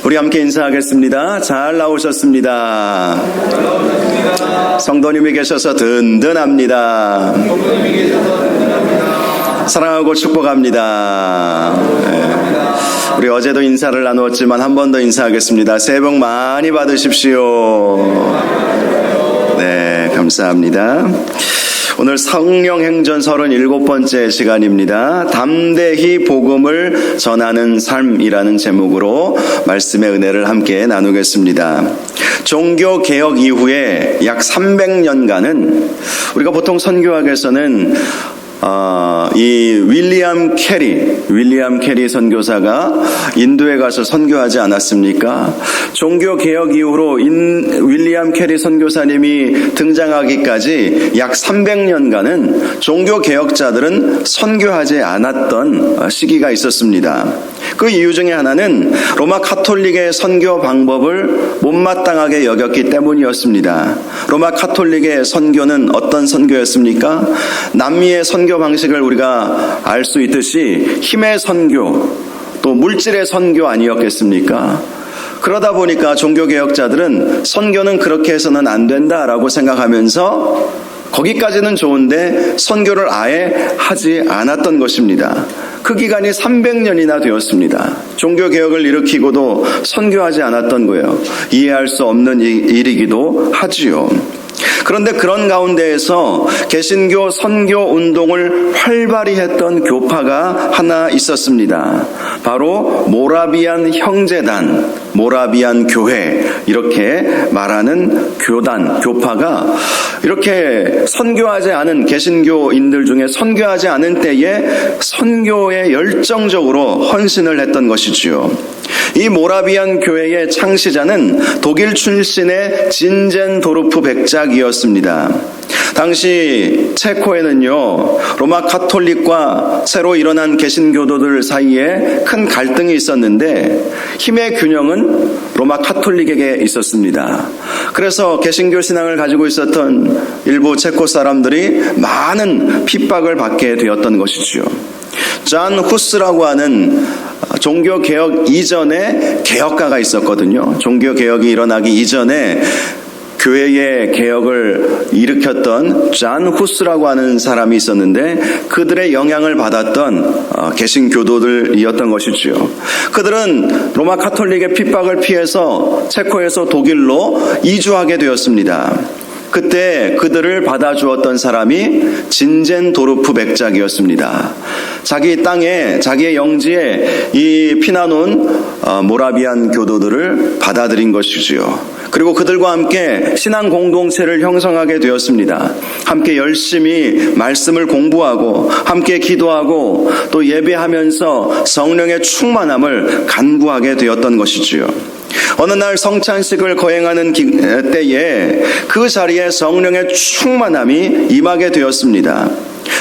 우리 함께 인사하겠습니다. 잘 나오셨습니다. 성도님이 계셔서 든든합니다. 사랑하고 축복합니다. 우리 어제도 인사를 나누었지만 한 번 더 인사하겠습니다. 새해 복 많이 받으십시오. 네, 감사합니다. 오늘 성령행전 37번째 시간입니다. 담대히 복음을 전하는 삶이라는 제목으로 말씀의 은혜를 함께 나누겠습니다. 종교개혁 이후에 약 300년간은 우리가 보통 선교학에서는 이 윌리엄 캐리 선교사가 인도에 가서 선교하지 않았습니까? 종교개혁 이후로 윌리엄 캐리 선교사님이 등장하기까지 약 300년간은 종교개혁자들은 선교하지 않았던 시기가 있었습니다. 그 이유 중에 하나는 로마 카톨릭의 선교 방법을 못마땅하게 여겼기 때문이었습니다. 로마 카톨릭의 선교는 어떤 선교였습니까? 남미의 선교 방식을 우리가 알 수 있듯이 힘의 선교, 또 물질의 선교 아니었겠습니까? 그러다 보니까 종교개혁자들은 선교는 그렇게 해서는 안 된다라고 생각하면서 거기까지는 좋은데 선교를 아예 하지 않았던 것입니다. 그 기간이 300년이나 되었습니다. 종교개혁을 일으키고도 선교하지 않았던 거예요. 이해할 수 없는 일이기도 하지요. 그런데 그런 가운데에서 개신교 선교 운동을 활발히 했던 교파가 하나 있었습니다. 바로 모라비안 형제단, 모라비안 교회, 이렇게 말하는 교파가 이렇게 선교하지 않은 개신교인들 중에 선교하지 않은 때에 선교에 열정적으로 헌신을 했던 것이지요. 이 모라비안 교회의 창시자는 독일 출신의 진젠도르프 백작이었습니다. 당시 체코에는요, 로마 카톨릭과 새로 일어난 개신교도들 사이에 큰 갈등이 있었는데 힘의 균형은 로마 카톨릭에게 있었습니다. 그래서 개신교 신앙을 가지고 있었던 일부 체코 사람들이 많은 핍박을 받게 되었던 것이지요. 잔 후스라고 하는 종교개혁 이전에 개혁가가 있었거든요. 종교개혁이 일어나기 이전에 교회의 개혁을 일으켰던 잔 후스라고 하는 사람이 있었는데 그들의 영향을 받았던 개신교도들이었던 것이지요. 그들은 로마 카톨릭의 핍박을 피해서 체코에서 독일로 이주하게 되었습니다. 그때 그들을 받아주었던 사람이 진젠도르프 백작이었습니다. 자기 땅에, 자기의 영지에 이 피나놓은 모라비안 교도들을 받아들인 것이지요. 그리고 그들과 함께 신앙 공동체를 형성하게 되었습니다. 함께 열심히 말씀을 공부하고 함께 기도하고 또 예배하면서 성령의 충만함을 간구하게 되었던 것이지요. 어느 날 성찬식을 거행하는 때에 그 자리에 성령의 충만함이 임하게 되었습니다.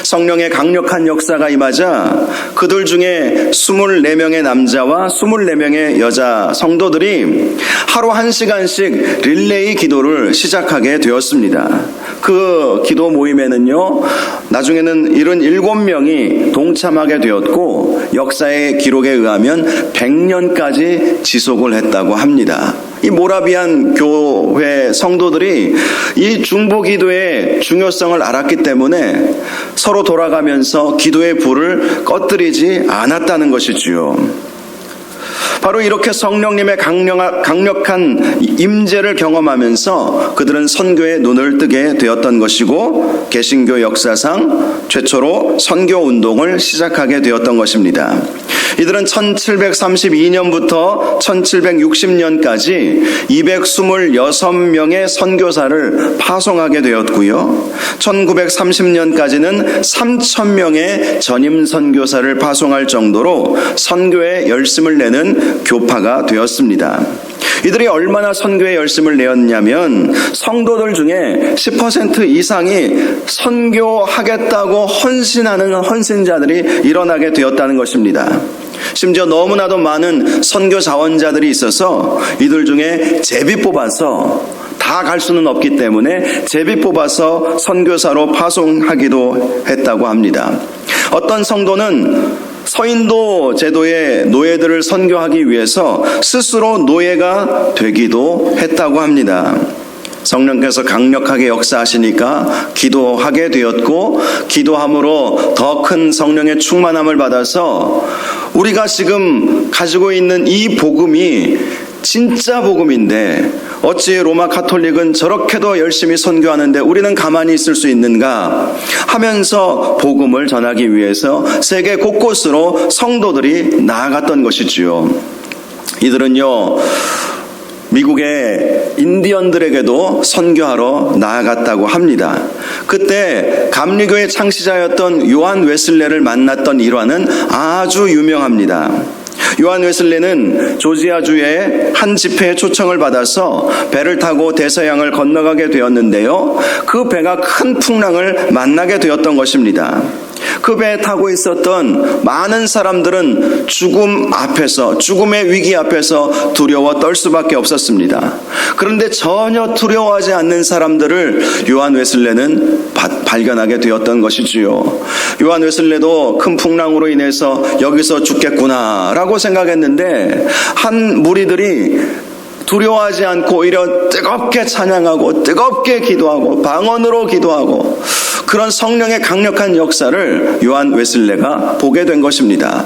성령의 강력한 역사가 임하자 그들 중에 24명의 남자와 24명의 여자 성도들이 하루 1시간씩 릴레이 기도를 시작하게 되었습니다. 그 기도 모임에는요, 나중에는 77명이 동참하게 되었고 역사의 기록에 의하면 100년까지 지속을 했다고 합니다. 이 모라비안 교회 성도들이 이 중보 기도의 중요성을 알았기 때문에 서로 돌아가면서 기도의 불을 꺼뜨리지 않았다는 것이지요. 바로 이렇게 성령님의 강력한 임재를 경험하면서 그들은 선교에 눈을 뜨게 되었던 것이고 개신교 역사상 최초로 선교 운동을 시작하게 되었던 것입니다. 이들은 1732년부터 1760년까지 226명의 선교사를 파송하게 되었고요. 1930년까지는 3000명의 전임 선교사를 파송할 정도로 선교에 열심을 내는 교파가 되었습니다. 이들이 얼마나 선교에 열심을 내었냐면 성도들 중에 10% 이상이 선교하겠다고 헌신하는 헌신자들이 일어나게 되었다는 것입니다. 심지어 너무나도 많은 선교 자원자들이 있어서 이들 중에 제비 뽑아서 다 갈 수는 없기 때문에 제비 뽑아서 선교사로 파송하기도 했다고 합니다. 어떤 성도는 서인도 제도의 노예들을 선교하기 위해서 스스로 노예가 되기도 했다고 합니다. 성령께서 강력하게 역사하시니까 기도하게 되었고, 기도함으로 더 큰 성령의 충만함을 받아서 우리가 지금 가지고 있는 이 복음이 진짜 복음인데 어찌 로마 가톨릭은 저렇게도 열심히 선교하는데 우리는 가만히 있을 수 있는가 하면서 복음을 전하기 위해서 세계 곳곳으로 성도들이 나아갔던 것이지요. 이들은요, 미국의 인디언들에게도 선교하러 나아갔다고 합니다. 그때 감리교의 창시자였던 요한 웨슬레를 만났던 일화는 아주 유명합니다. 요한 웨슬레는 조지아주의 한 집회에 초청을 받아서 배를 타고 대서양을 건너가게 되었는데요, 그 배가 큰 풍랑을 만나게 되었던 것입니다. 그 배에 타고 있었던 많은 사람들은 죽음의 위기 앞에서 두려워 떨 수밖에 없었습니다. 그런데 전혀 두려워하지 않는 사람들을 요한 웨슬레는 발견하게 되었던 것이지요. 요한 웨슬레도 큰 풍랑으로 인해서 여기서 죽겠구나라고 생각했는데, 한 무리들이 두려워하지 않고 오히려 뜨겁게 찬양하고 뜨겁게 기도하고 방언으로 기도하고 그런 성령의 강력한 역사를 요한 웨슬레가 보게 된 것입니다.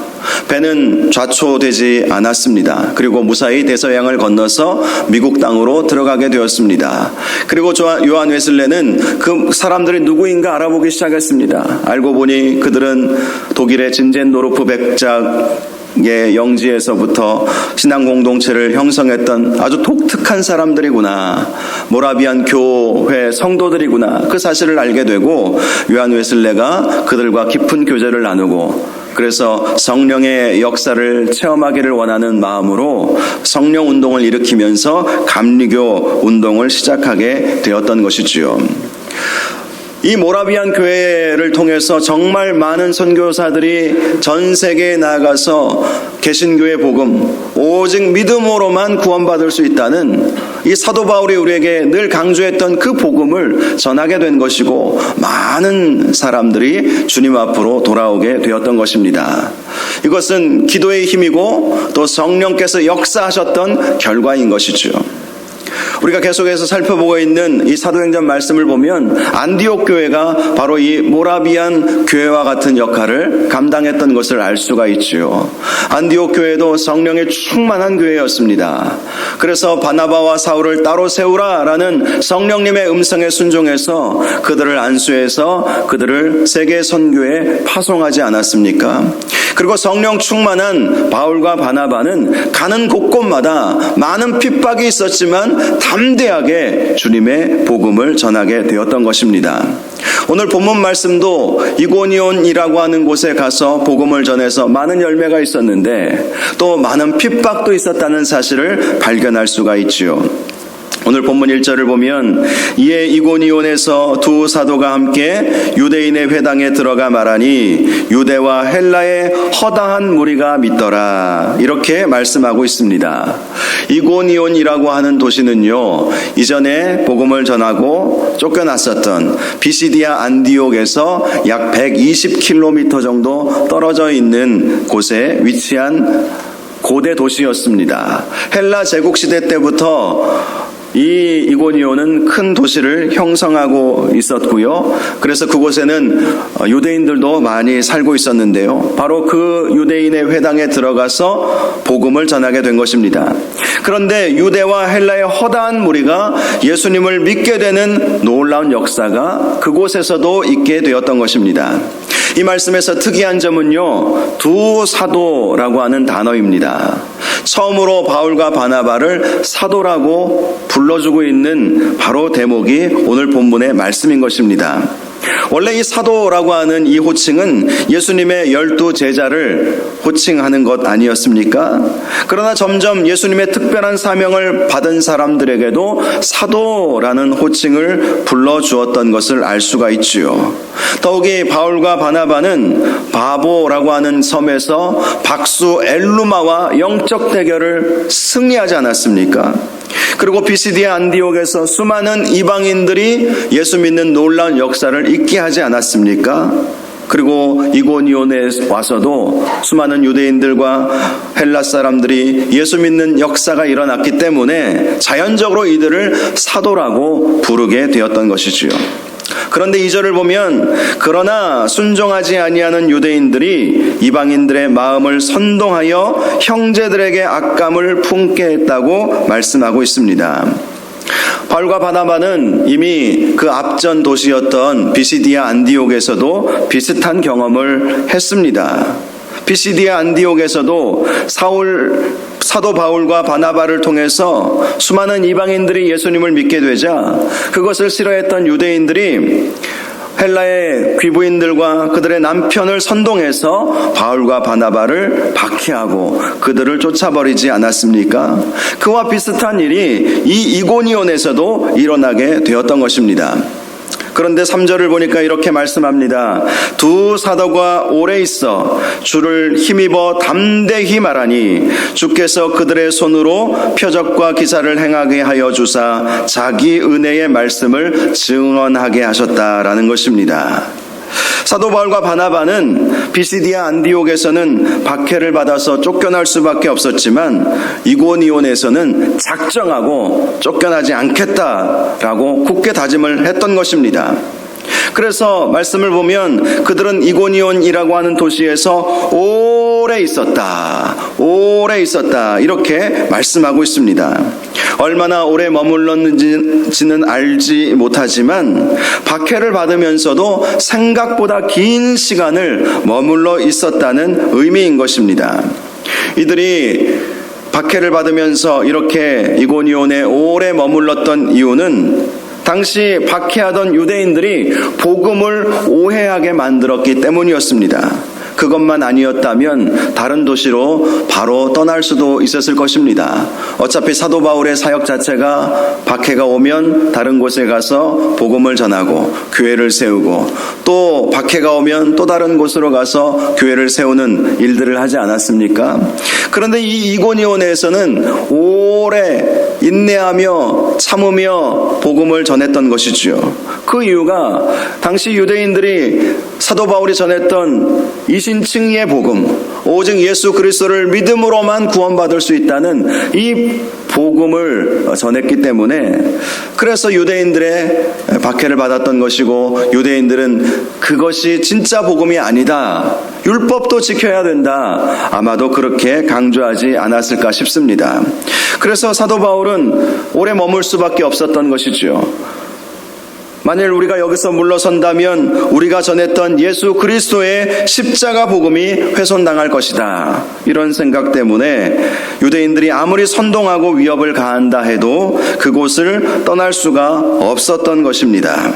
배는 좌초되지 않았습니다. 그리고 무사히 대서양을 건너서 미국 땅으로 들어가게 되었습니다. 그리고 요한 웨슬레는 그 사람들이 누구인가 알아보기 시작했습니다. 알고 보니 그들은 독일의 진젠도르프 백작의 영지에서부터 신앙 공동체를 형성했던 아주 독특한 사람들이구나, 모라비안 교회 성도들이구나, 그 사실을 알게 되고 요한 웨슬레가 그들과 깊은 교제를 나누고, 그래서 성령의 역사를 체험하기를 원하는 마음으로 성령 운동을 일으키면서 감리교 운동을 시작하게 되었던 것이지요. 이 모라비안 교회를 통해서 정말 많은 선교사들이 전 세계에 나아가서 개신교의 복음, 오직 믿음으로만 구원받을 수 있다는 이 사도 바울이 우리에게 늘 강조했던 그 복음을 전하게 된 것이고, 많은 사람들이 주님 앞으로 돌아오게 되었던 것입니다. 이것은 기도의 힘이고 또 성령께서 역사하셨던 결과인 것이죠. 우리가 계속해서 살펴보고 있는 이 사도행전 말씀을 보면 안디옥 교회가 바로 이 모라비안 교회와 같은 역할을 감당했던 것을 알 수가 있지요. 안디옥 교회도 성령에 충만한 교회였습니다. 그래서 바나바와 사울을 따로 세우라라는 성령님의 음성에 순종해서 그들을 안수해서 그들을 세계 선교에 파송하지 않았습니까? 그리고 성령 충만한 바울과 바나바는 가는 곳곳마다 많은 핍박이 있었지만 담대하게 주님의 복음을 전하게 되었던 것입니다. 오늘 본문 말씀도 이고니온이라고 하는 곳에 가서 복음을 전해서 많은 열매가 있었는데 또 많은 핍박도 있었다는 사실을 발견할 수가 있지요. 오늘 본문 1절을 보면, 이에 이고니온에서 두 사도가 함께 유대인의 회당에 들어가 말하니 유대와 헬라의 허다한 무리가 믿더라, 이렇게 말씀하고 있습니다. 이고니온이라고 하는 도시는요, 이전에 복음을 전하고 쫓겨났었던 비시디아 안디옥에서 약 120km 정도 떨어져 있는 곳에 위치한 고대 도시였습니다. 헬라 제국시대 때부터 이 이고니온은 큰 도시를 형성하고 있었고요. 그래서 그곳에는 유대인들도 많이 살고 있었는데요. 바로 그 유대인의 회당에 들어가서 복음을 전하게 된 것입니다. 그런데 유대와 헬라의 허다한 무리가 예수님을 믿게 되는 놀라운 역사가 그곳에서도 있게 되었던 것입니다. 이 말씀에서 특이한 점은요, 두 사도라고 하는 단어입니다. 처음으로 바울과 바나바를 사도라고 불러주고 있는 바로 대목이 오늘 본문의 말씀인 것입니다. 원래 이 사도라고 하는 이 호칭은 예수님의 12 제자를 호칭하는 것 아니었습니까? 그러나 점점 예수님의 특별한 사명을 받은 사람들에게도 사도라는 호칭을 불러주었던 것을 알 수가 있지요. 더욱이 바울과 바나바는 바보라고 하는 섬에서 박수 엘루마와 영적 대결을 승리하지 않았습니까? 그리고 비시디아 안디옥에서 수많은 이방인들이 예수 믿는 놀라운 역사를 있게 하지 않았습니까? 그리고 이고니온에 와서도 수많은 유대인들과 헬라 사람들이 예수 믿는 역사가 일어났기 때문에 자연적으로 이들을 사도라고 부르게 되었던 것이지요. 그런데 2절을 보면 그러나 순종하지 아니하는 유대인들이 이방인들의 마음을 선동하여 형제들에게 악감을 품게 했다고 말씀하고 있습니다. 바울과 바나바는 이미 그 앞전 도시였던 비시디아 안디옥에서도 비슷한 경험을 했습니다. 비시디아 안디옥에서도 사도 바울과 바나바를 통해서 수많은 이방인들이 예수님을 믿게 되자 그것을 싫어했던 유대인들이 헬라의 귀부인들과 그들의 남편을 선동해서 바울과 바나바를 박해하고 그들을 쫓아버리지 않았습니까? 그와 비슷한 일이 이 이고니온에서도 일어나게 되었던 것입니다. 그런데 3절을 보니까 이렇게 말씀합니다. 두 사도가 오래 있어 주를 힘입어 담대히 말하니 주께서 그들의 손으로 표적과 기사를 행하게 하여 주사 자기 은혜의 말씀을 증언하게 하셨다라는 것입니다. 사도 바울과 바나바는 비시디아 안디옥에서는 박해를 받아서 쫓겨날 수밖에 없었지만 이고니온에서는 작정하고 쫓겨나지 않겠다라고 굳게 다짐을 했던 것입니다. 그래서 말씀을 보면 그들은 이고니온이라고 하는 도시에서 오래 있었다 이렇게 말씀하고 있습니다. 얼마나 오래 머물렀는지는 알지 못하지만 박해를 받으면서도 생각보다 긴 시간을 머물러 있었다는 의미인 것입니다. 이들이 박해를 받으면서 이렇게 이고니온에 오래 머물렀던 이유는 당시 박해하던 유대인들이 복음을 오해하게 만들었기 때문이었습니다. 그것만 아니었다면 다른 도시로 바로 떠날 수도 있었을 것입니다. 어차피 사도 바울의 사역 자체가 박해가 오면 다른 곳에 가서 복음을 전하고 교회를 세우고 또 박해가 오면 또 다른 곳으로 가서 교회를 세우는 일들을 하지 않았습니까? 그런데 이 이고니온에서는 오래 인내하며 참으며 복음을 전했던 것이지요. 그 이유가 당시 유대인들이 사도 바울이 전했던 이신칭의의 복음, 오직 예수 그리스도를 믿음으로만 구원받을 수 있다는 이 복음을 전했기 때문에 그래서 유대인들의 박해를 받았던 것이고 유대인들은 그것이 진짜 복음이 아니다. 율법도 지켜야 된다. 아마도 그렇게 강조하지 않았을까 싶습니다. 그래서 사도 바울은 오래 머물 수밖에 없었던 것이죠. 만일 우리가 여기서 물러선다면 우리가 전했던 예수 그리스도의 십자가 복음이 훼손당할 것이다. 이런 생각 때문에 유대인들이 아무리 선동하고 위협을 가한다 해도 그곳을 떠날 수가 없었던 것입니다.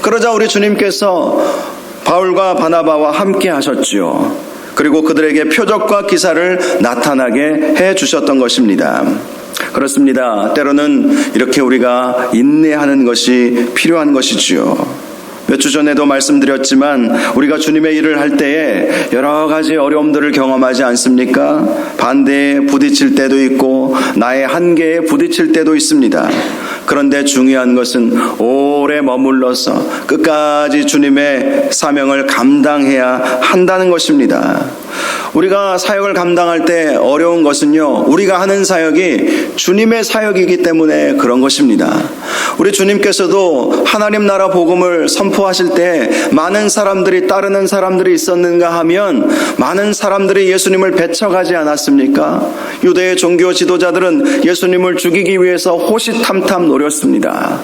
그러자 우리 주님께서 바울과 바나바와 함께 하셨지요. 그리고 그들에게 표적과 기사를 나타나게 해 주셨던 것입니다. 그렇습니다. 때로는 이렇게 우리가 인내하는 것이 필요한 것이지요. 몇 주 전에도 말씀드렸지만 우리가 주님의 일을 할 때에 여러 가지 어려움들을 경험하지 않습니까? 반대에 부딪힐 때도 있고 나의 한계에 부딪힐 때도 있습니다. 그런데 중요한 것은 오래 머물러서 끝까지 주님의 사명을 감당해야 한다는 것입니다. 우리가 사역을 감당할 때 어려운 것은요, 우리가 하는 사역이 주님의 사역이기 때문에 그런 것입니다. 우리 주님께서도 하나님 나라 복음을 선포하실 때 많은 사람들이 따르는 사람들이 있었는가 하면 많은 사람들이 예수님을 배척하지 않았습니까? 유대의 종교 지도자들은 예수님을 죽이기 위해서 호시탐탐 노렸습니다.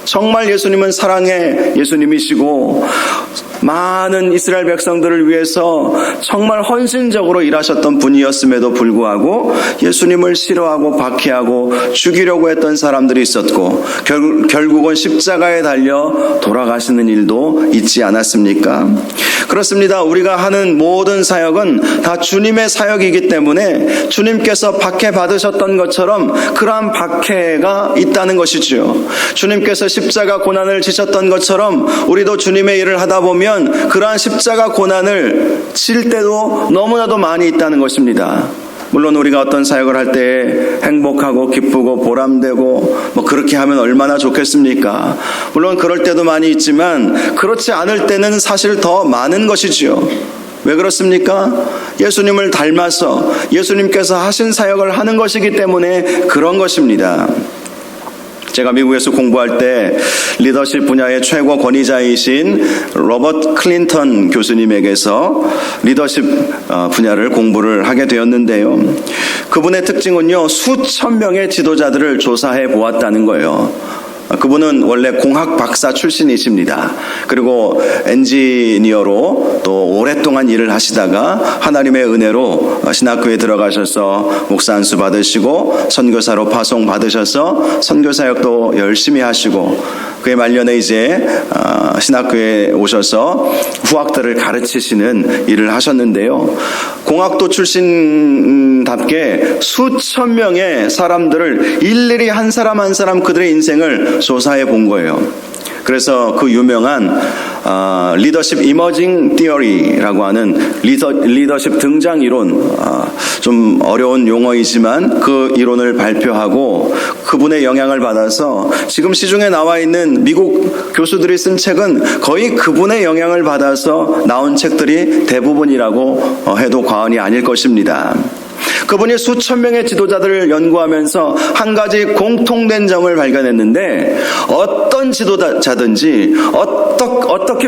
정말 예수님은 사랑의 예수님이시고 많은 이스라엘 백성들을 위해서 정말 헌신적으로 일하셨던 분이었음에도 불구하고 예수님을 싫어하고 박해하고 죽이려고 했던 사람들이 있었고 결국은 십자가에 달려 돌아가시는 일도 있지 않았습니까? 그렇습니다. 우리가 하는 모든 사역은 다 주님의 사역이기 때문에 주님께서 박해받으셨던 것처럼 그러한 박해가 있다는 것이지요. 주님께서 십자가 고난을 지셨던 것처럼 우리도 주님의 일을 하다 보면 그러한 십자가 고난을 칠 때도 너무나도 많이 있다는 것입니다. 물론 우리가 어떤 사역을 할 때 행복하고 기쁘고 보람되고 그렇게 하면 얼마나 좋겠습니까? 물론 그럴 때도 많이 있지만 그렇지 않을 때는 사실 더 많은 것이지요. 왜 그렇습니까? 예수님을 닮아서 예수님께서 하신 사역을 하는 것이기 때문에 그런 것입니다. 제가 미국에서 공부할 때 리더십 분야의 최고 권위자이신 로버트 클린턴 교수님에게서 리더십 분야를 공부를 하게 되었는데요. 그분의 특징은요, 수천 명의 지도자들을 조사해 보았다는 거예요. 그분은 원래 공학 박사 출신이십니다. 그리고 엔지니어로 또 오랫동안 일을 하시다가 하나님의 은혜로 신학교에 들어가셔서 목사 안수 받으시고 선교사로 파송 받으셔서 선교사역도 열심히 하시고 그의 말년에 이제 신학교에 오셔서 후학들을 가르치시는 일을 하셨는데요. 공학도 출신답게 수천 명의 사람들을 일일이 한 사람 한 사람 그들의 인생을 조사해 본 거예요. 그래서 그 유명한 리더십 이머징 티어리라고 하는 리더십 등장 이론, 좀 어려운 용어이지만 그 이론을 발표하고 그분의 영향을 받아서 지금 시중에 나와 있는 미국 교수들이 쓴 책은 거의 그분의 영향을 받아서 나온 책들이 대부분이라고 해도 과언이 아닐 것입니다. 그분이 수천 명의 지도자들을 연구하면서 한 가지 공통된 점을 발견했는데, 어떤 지도자든지 어떻게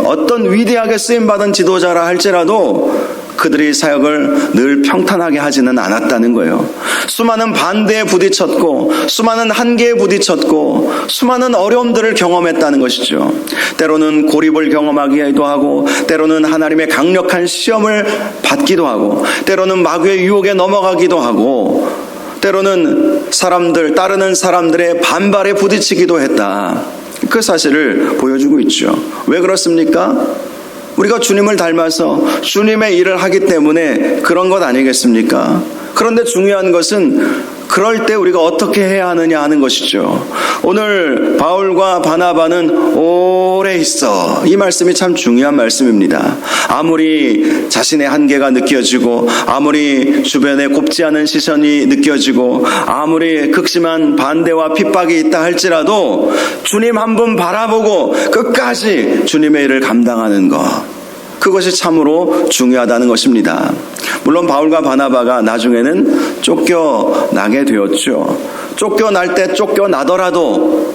어떤 위대하게 쓰임받은 지도자라 할지라도 그들이 사역을 늘 평탄하게 하지는 않았다는 거예요. 수많은 반대에 부딪혔고 수많은 한계에 부딪혔고 수많은 어려움들을 경험했다는 것이죠. 때로는 고립을 경험하기도 하고, 때로는 하나님의 강력한 시험을 받기도 하고, 때로는 마귀의 유혹에 넘어가기도 하고, 때로는 따르는 사람들의 반발에 부딪히기도 했다. 그 사실을 보여주고 있죠. 왜 그렇습니까? 우리가 주님을 닮아서 주님의 일을 하기 때문에 그런 것 아니겠습니까? 그런데 중요한 것은 그럴 때 우리가 어떻게 해야 하느냐 하는 것이죠. 오늘 바울과 바나바는 오래 있어. 이 말씀이 참 중요한 말씀입니다. 아무리 자신의 한계가 느껴지고, 아무리 주변에 곱지 않은 시선이 느껴지고, 아무리 극심한 반대와 핍박이 있다 할지라도 주님 한 분 바라보고 끝까지 주님의 일을 감당하는 것, 그것이 참으로 중요하다는 것입니다. 물론 바울과 바나바가 나중에는 쫓겨나게 되었죠. 쫓겨날 때 쫓겨나더라도,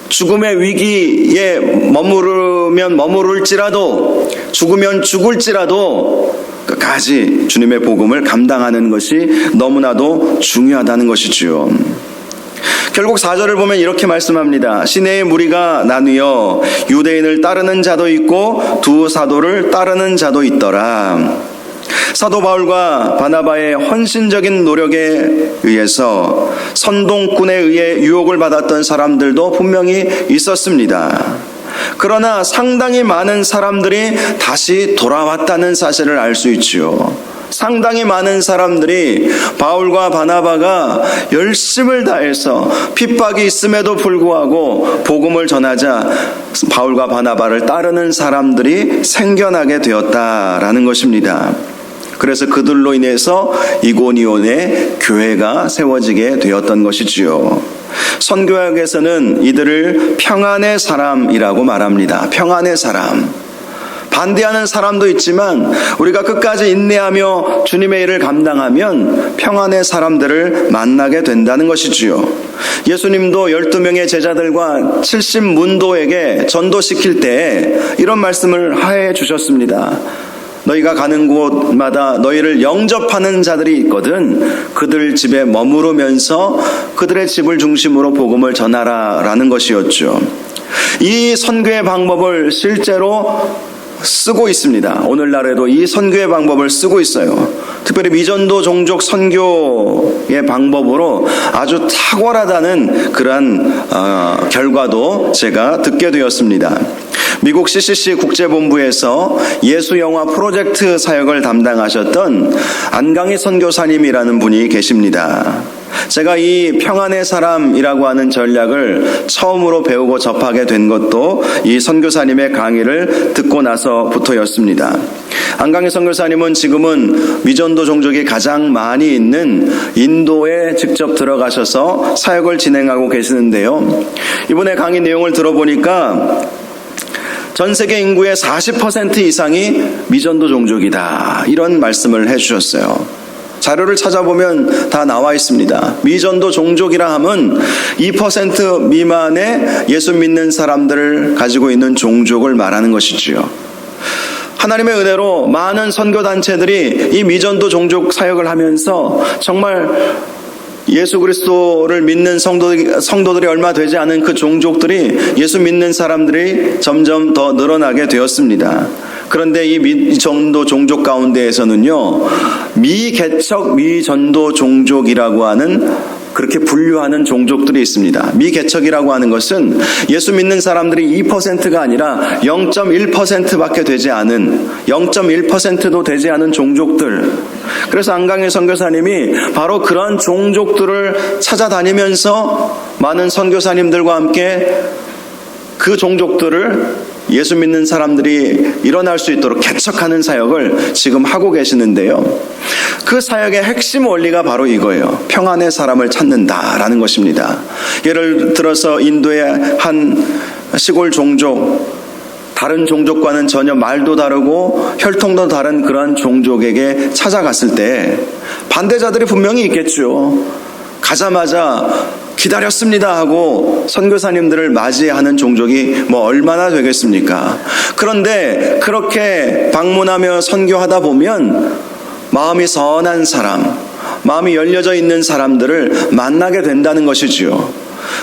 죽음의 위기에 머무를지라도, 죽으면 죽을지라도 끝까지 주님의 복음을 감당하는 것이 너무나도 중요하다는 것이지요. 결국 4절을 보면 이렇게 말씀합니다. 시내의 무리가 나뉘어 유대인을 따르는 자도 있고 두 사도를 따르는 자도 있더라. 사도 바울과 바나바의 헌신적인 노력에 의해서 선동꾼에 의해 유혹을 받았던 사람들도 분명히 있었습니다. 그러나 상당히 많은 사람들이 다시 돌아왔다는 사실을 알 수 있지요. 상당히 많은 사람들이 바울과 바나바가 열심을 다해서 핍박이 있음에도 불구하고 복음을 전하자 바울과 바나바를 따르는 사람들이 생겨나게 되었다라는 것입니다. 그래서 그들로 인해서 이고니온의 교회가 세워지게 되었던 것이지요. 선교학에서는 이들을 평안의 사람이라고 말합니다. 평안의 사람. 반대하는 사람도 있지만 우리가 끝까지 인내하며 주님의 일을 감당하면 평안의 사람들을 만나게 된다는 것이지요. 예수님도 12명의 제자들과 70문도에게 전도시킬 때 이런 말씀을 하해 주셨습니다. 너희가 가는 곳마다 너희를 영접하는 자들이 있거든 그들 집에 머무르면서 그들의 집을 중심으로 복음을 전하라 라는 것이었죠. 이 선교의 방법을 실제로 쓰고 있습니다. 오늘날에도 이 선교의 방법을 쓰고 있어요. 특별히 미전도 종족 선교의 방법으로 아주 탁월하다는 그러한 결과도 제가 듣게 되었습니다. 미국 CCC 국제본부에서 예수영화 프로젝트 사역을 담당하셨던 안강희 선교사님이라는 분이 계십니다. 제가 이 평안의 사람이라고 하는 전략을 처음으로 배우고 접하게 된 것도 이 선교사님의 강의를 듣고 나서부터였습니다. 안강희 선교사님은 지금은 미전도 종족이 가장 많이 있는 인도에 직접 들어가셔서 사역을 진행하고 계시는데요. 이번에 강의 내용을 들어보니까 전 세계 인구의 40% 이상이 미전도 종족이다, 이런 말씀을 해주셨어요. 자료를 찾아보면 다 나와 있습니다. 미전도 종족이라 함은 2% 미만의 예수 믿는 사람들을 가지고 있는 종족을 말하는 것이지요. 하나님의 은혜로 많은 선교단체들이 이 미전도 종족 사역을 하면서 정말 예수 그리스도를 믿는 성도들이 얼마 되지 않은 그 종족들이 예수 믿는 사람들이 점점 더 늘어나게 되었습니다. 그런데 이 미전도 종족 가운데에서는요, 미개척 미전도 종족이라고 하는, 그렇게 분류하는 종족들이 있습니다. 미개척이라고 하는 것은 예수 믿는 사람들이 2%가 아니라 0.1%밖에 되지 않은, 0.1%도 되지 않은 종족들. 그래서 안강희 선교사님이 바로 그런 종족들을 찾아다니면서 많은 선교사님들과 함께 그 종족들을 예수 믿는 사람들이 일어날 수 있도록 개척하는 사역을 지금 하고 계시는데요. 그 사역의 핵심 원리가 바로 이거예요. 평안의 사람을 찾는다라는 것입니다. 예를 들어서 인도의 한 시골 종족, 다른 종족과는 전혀 말도 다르고 혈통도 다른 그런 종족에게 찾아갔을 때 반대자들이 분명히 있겠죠. 가자마자 기다렸습니다 하고 선교사님들을 맞이하는 종족이 얼마나 되겠습니까? 그런데 그렇게 방문하며 선교하다 보면 마음이 선한 사람, 마음이 열려져 있는 사람들을 만나게 된다는 것이지요.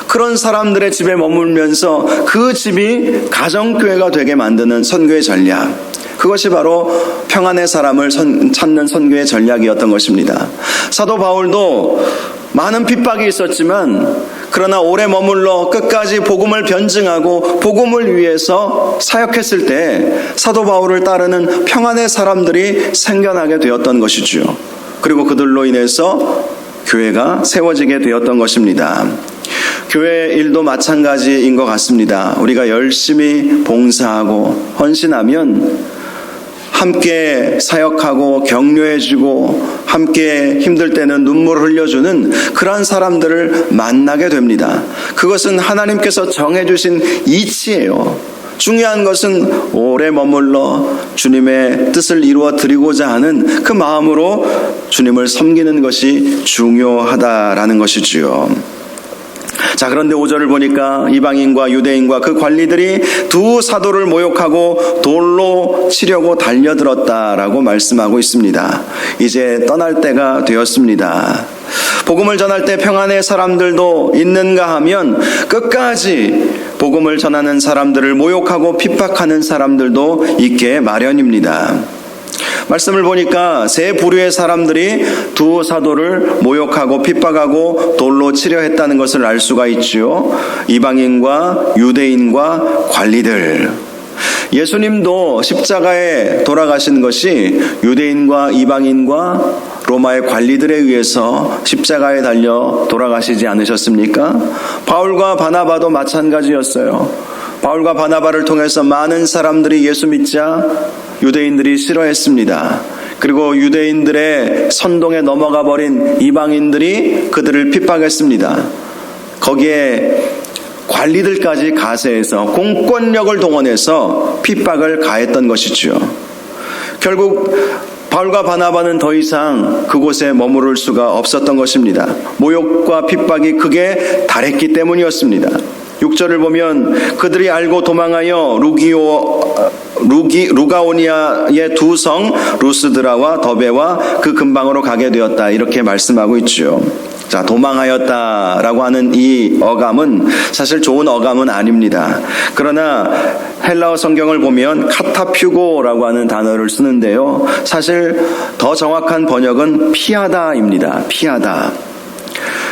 그런 사람들의 집에 머물면서 그 집이 가정교회가 되게 만드는 선교의 전략, 그것이 바로 평안의 사람을 찾는 선교의 전략이었던 것입니다. 사도 바울도 많은 핍박이 있었지만 그러나 오래 머물러 끝까지 복음을 변증하고 복음을 위해서 사역했을 때 사도 바울을 따르는 평안의 사람들이 생겨나게 되었던 것이죠. 그리고 그들로 인해서 교회가 세워지게 되었던 것입니다. 교회 일도 마찬가지인 것 같습니다. 우리가 열심히 봉사하고 헌신하면 함께 사역하고 격려해주고 함께 힘들 때는 눈물을 흘려주는 그러한 사람들을 만나게 됩니다. 그것은 하나님께서 정해주신 이치예요. 중요한 것은 오래 머물러 주님의 뜻을 이루어 드리고자 하는 그 마음으로 주님을 섬기는 것이 중요하다라는 것이지요. 자, 그런데 5절을 보니까 이방인과 유대인과 그 관리들이 두 사도를 모욕하고 돌로 치려고 달려들었다라고 말씀하고 있습니다. 이제 떠날 때가 되었습니다. 복음을 전할 때 평안의 사람들도 있는가 하면 끝까지 복음을 전하는 사람들을 모욕하고 핍박하는 사람들도 있게 마련입니다. 말씀을 보니까 세 부류의 사람들이 두 사도를 모욕하고 핍박하고 돌로 치려 했다는 것을 알 수가 있죠. 이방인과 유대인과 관리들. 예수님도 십자가에 돌아가신 것이 유대인과 이방인과 로마의 관리들에 의해서 십자가에 달려 돌아가시지 않으셨습니까? 바울과 바나바도 마찬가지였어요. 바울과 바나바를 통해서 많은 사람들이 예수 믿자 유대인들이 싫어했습니다. 그리고 유대인들의 선동에 넘어가 버린 이방인들이 그들을 핍박했습니다. 거기에 관리들까지 가세해서 공권력을 동원해서 핍박을 가했던 것이죠. 결국 바울과 바나바는 더 이상 그곳에 머무를 수가 없었던 것입니다. 모욕과 핍박이 극에 달했기 때문이었습니다. 6절을 보면 그들이 알고 도망하여 루가오니아의 두 성 루스드라와 더베와 그 근방으로 가게 되었다, 이렇게 말씀하고 있죠. 자, 도망하였다라고 하는 이 어감은 사실 좋은 어감은 아닙니다. 그러나 헬라어 성경을 보면 카타퓨고라고 하는 단어를 쓰는데요, 사실 더 정확한 번역은 피하다입니다. 피하다.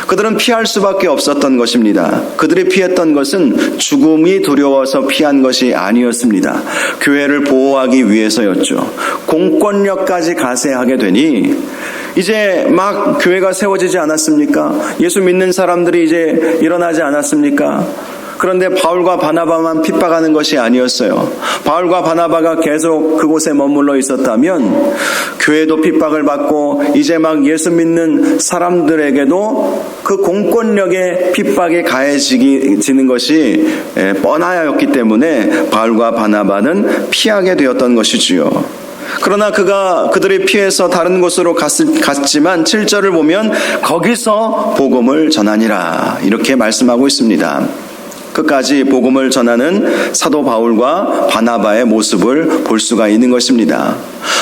그들은 피할 수밖에 없었던 것입니다. 그들이 피했던 것은 죽음이 두려워서 피한 것이 아니었습니다. 교회를 보호하기 위해서였죠. 공권력까지 가세하게 되니 이제 막 교회가 세워지지 않았습니까? 예수 믿는 사람들이 이제 일어나지 않았습니까? 그런데 바울과 바나바만 핍박하는 것이 아니었어요. 바울과 바나바가 계속 그곳에 머물러 있었다면 교회도 핍박을 받고 이제 막 예수 믿는 사람들에게도 그 공권력의 핍박이 가해지는 것이 뻔하였기 때문에 바울과 바나바는 피하게 되었던 것이지요. 그러나 그들이 피해서 다른 곳으로 갔지만 7절을 보면 거기서 복음을 전하니라 이렇게 말씀하고 있습니다. 끝까지 복음을 전하는 사도 바울과 바나바의 모습을 볼 수가 있는 것입니다.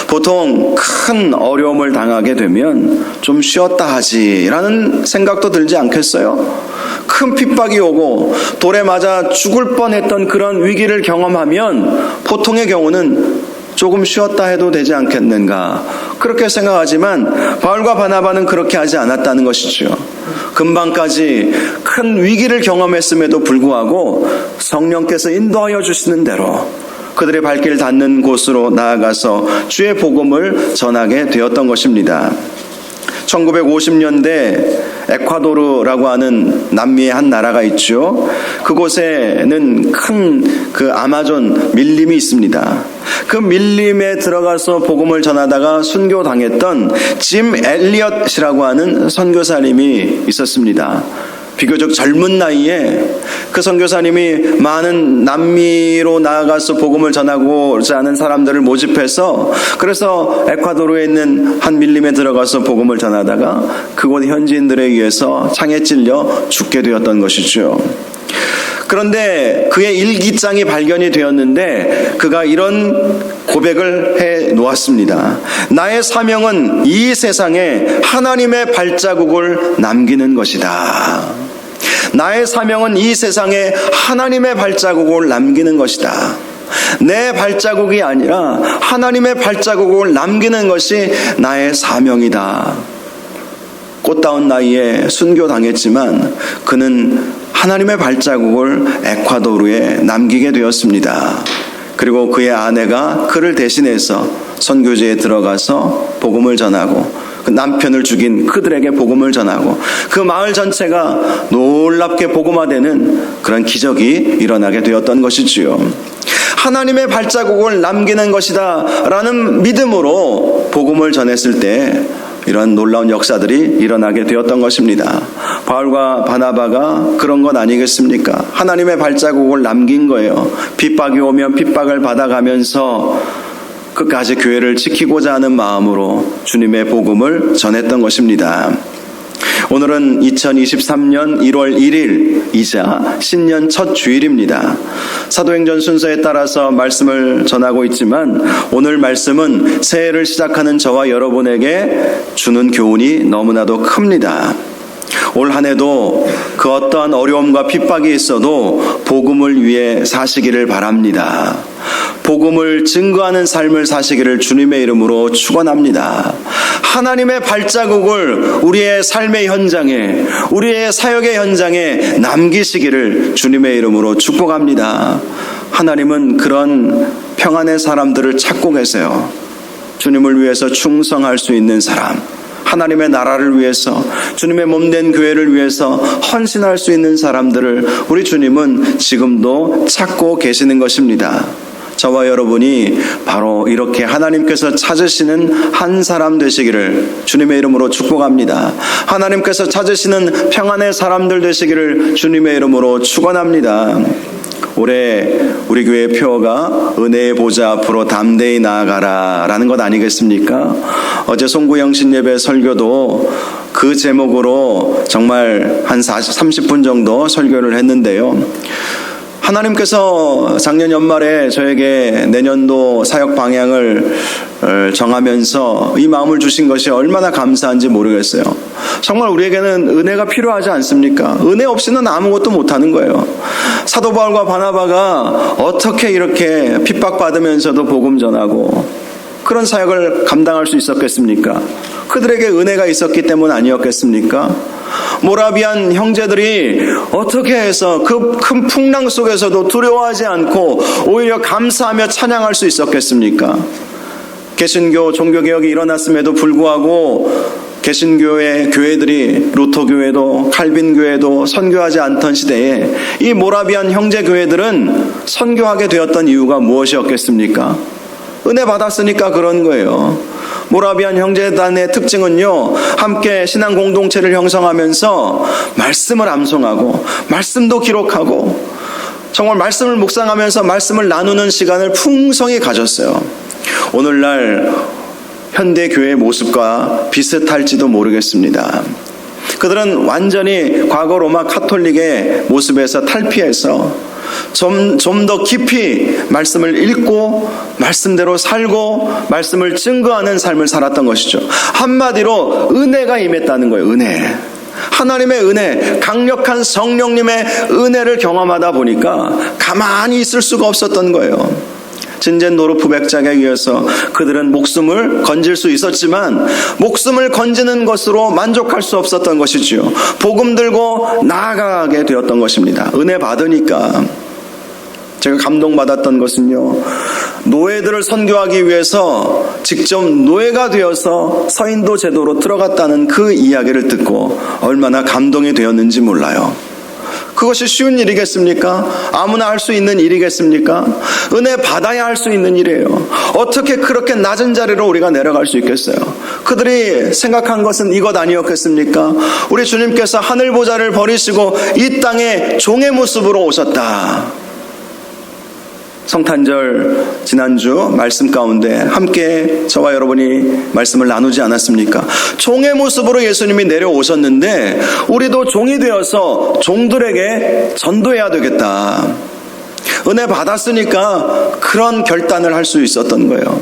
보통 큰 어려움을 당하게 되면 좀 쉬었다 하지라는 생각도 들지 않겠어요? 큰 핍박이 오고 돌에 맞아 죽을 뻔했던 그런 위기를 경험하면 보통의 경우는 조금 쉬었다 해도 되지 않겠는가 그렇게 생각하지만 바울과 바나바는 그렇게 하지 않았다는 것이죠. 금방까지 큰 위기를 경험했음에도 불구하고 성령께서 인도하여 주시는 대로 그들의 발길 닿는 곳으로 나아가서 주의 복음을 전하게 되었던 것입니다. 1950년대 에콰도르라고 하는 남미의 한 나라가 있죠. 그곳에는 큰 그 아마존 밀림이 있습니다. 그 밀림에 들어가서 복음을 전하다가 순교당했던 짐 엘리엇이라고 하는 선교사님이 있었습니다. 비교적 젊은 나이에 그 선교사님이 많은 남미로 나아가서 복음을 전하고자 하는 사람들을 모집해서 그래서 에콰도르에 있는 한 밀림에 들어가서 복음을 전하다가 그곳 현지인들에 의해서 창에 찔려 죽게 되었던 것이죠. 그런데 그의 일기장이 발견이 되었는데 그가 이런 고백을 해 놓았습니다. 나의 사명은 이 세상에 하나님의 발자국을 남기는 것이다. 나의 사명은 이 세상에 하나님의 발자국을 남기는 것이다. 내 발자국이 아니라 하나님의 발자국을 남기는 것이 나의 사명이다. 꽃다운 나이에 순교당했지만 그는 하나님의 발자국을 에콰도르에 남기게 되었습니다. 그리고 그의 아내가 그를 대신해서 선교지에 들어가서 복음을 전하고 그 남편을 죽인 그들에게 복음을 전하고 그 마을 전체가 놀랍게 복음화되는 그런 기적이 일어나게 되었던 것이지요. 하나님의 발자국을 남기는 것이다 라는 믿음으로 복음을 전했을 때 이런 놀라운 역사들이 일어나게 되었던 것입니다. 바울과 바나바가 그런 것 아니겠습니까? 하나님의 발자국을 남긴 거예요. 핍박이 오면 핍박을 받아가면서 끝까지 교회를 지키고자 하는 마음으로 주님의 복음을 전했던 것입니다. 오늘은 2023년 1월 1일이자 신년 첫 주일입니다. 사도행전 순서에 따라서 말씀을 전하고 있지만 오늘 말씀은 새해를 시작하는 저와 여러분에게 주는 교훈이 너무나도 큽니다. 올 한 해도 그 어떠한 어려움과 핍박이 있어도 복음을 위해 사시기를 바랍니다. 복음을 증거하는 삶을 사시기를 주님의 이름으로 축원합니다. 하나님의 발자국을 우리의 삶의 현장에, 우리의 사역의 현장에 남기시기를 주님의 이름으로 축복합니다. 하나님은 그런 평안의 사람들을 찾고 계세요. 주님을 위해서 충성할 수 있는 사람, 하나님의 나라를 위해서, 주님의 몸된 교회를 위해서 헌신할 수 있는 사람들을 우리 주님은 지금도 찾고 계시는 것입니다. 저와 여러분이 바로 이렇게 하나님께서 찾으시는 한 사람 되시기를 주님의 이름으로 축복합니다. 하나님께서 찾으시는 평안의 사람들 되시기를 주님의 이름으로 축원합니다. 올해 우리 교회의 표어가 은혜의 보좌 앞으로 담대히 나아가라 라는 것 아니겠습니까? 어제 송구영신 예배 설교도 그 제목으로 정말 한 30분 정도 설교를 했는데요. 하나님께서 작년 연말에 저에게 내년도 사역 방향을 정하면서 이 마음을 주신 것이 얼마나 감사한지 모르겠어요. 정말 우리에게는 은혜가 필요하지 않습니까? 은혜 없이는 아무것도 못하는 거예요. 사도 바울과 바나바가 어떻게 이렇게 핍박받으면서도 복음 전하고 그런 사역을 감당할 수 있었겠습니까? 그들에게 은혜가 있었기 때문 아니었겠습니까? 모라비안 형제들이 어떻게 해서 그 큰 풍랑 속에서도 두려워하지 않고 오히려 감사하며 찬양할 수 있었겠습니까? 개신교 종교개혁이 일어났음에도 불구하고 개신교회 교회들이 루터교회도 칼빈교회도 선교하지 않던 시대에 이 모라비안 형제교회들은 선교하게 되었던 이유가 무엇이었겠습니까? 은혜 받았으니까 그런 거예요. 모라비안 형제단의 특징은요, 함께 신앙 공동체를 형성하면서 말씀을 암송하고 말씀도 기록하고 정말 말씀을 묵상하면서 말씀을 나누는 시간을 풍성히 가졌어요. 오늘날 현대교회의 모습과 비슷할지도 모르겠습니다. 그들은 완전히 과거 로마 카톨릭의 모습에서 탈피해서 좀 더 깊이 말씀을 읽고 말씀대로 살고 말씀을 증거하는 삶을 살았던 것이죠. 한마디로 은혜가 임했다는 거예요. 은혜. 하나님의 은혜, 강력한 성령님의 은혜를 경험하다 보니까 가만히 있을 수가 없었던 거예요. 진젠도르프 백작에 의해서 그들은 목숨을 건질 수 있었지만 목숨을 건지는 것으로 만족할 수 없었던 것이지요. 복음 들고 나아가게 되었던 것입니다. 은혜 받으니까. 제가 감동받았던 것은요, 노예들을 선교하기 위해서 직접 노예가 되어서 서인도 제도로 들어갔다는 그 이야기를 듣고 얼마나 감동이 되었는지 몰라요. 그것이 쉬운 일이겠습니까? 아무나 할 수 있는 일이겠습니까? 은혜 받아야 할 수 있는 일이에요. 어떻게 그렇게 낮은 자리로 우리가 내려갈 수 있겠어요? 그들이 생각한 것은 이것 아니었겠습니까? 우리 주님께서 하늘 보좌를 버리시고 이 땅에 종의 모습으로 오셨다. 성탄절 지난주 말씀 가운데 함께 저와 여러분이 말씀을 나누지 않았습니까? 종의 모습으로 예수님이 내려오셨는데 우리도 종이 되어서 종들에게 전도해야 되겠다. 은혜 받았으니까 그런 결단을 할 수 있었던 거예요.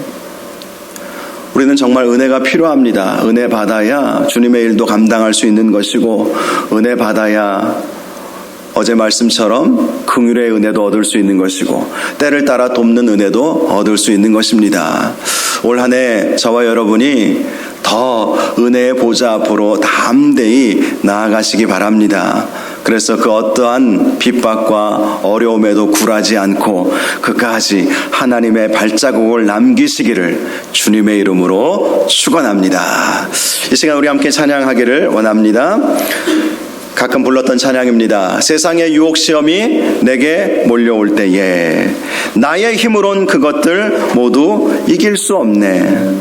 우리는 정말 은혜가 필요합니다. 은혜 받아야 주님의 일도 감당할 수 있는 것이고, 은혜 받아야 어제 말씀처럼 긍휼의 은혜도 얻을 수 있는 것이고 때를 따라 돕는 은혜도 얻을 수 있는 것입니다. 올 한 해 저와 여러분이 더 은혜의 보좌 앞으로 담대히 나아가시기 바랍니다. 그래서 그 어떠한 핍박과 어려움에도 굴하지 않고 끝까지 하나님의 발자국을 남기시기를 주님의 이름으로 축원합니다. 이 시간 우리 함께 찬양하기를 원합니다. 가끔 불렀던 찬양입니다. 세상의 유혹 시험이 내게 몰려올 때에 나의 힘으론 그것들 모두 이길 수 없네.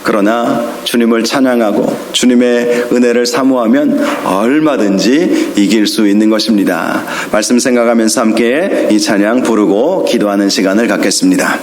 그러나 주님을 찬양하고 주님의 은혜를 사모하면 얼마든지 이길 수 있는 것입니다. 말씀 생각하면서 함께 이 찬양 부르고 기도하는 시간을 갖겠습니다.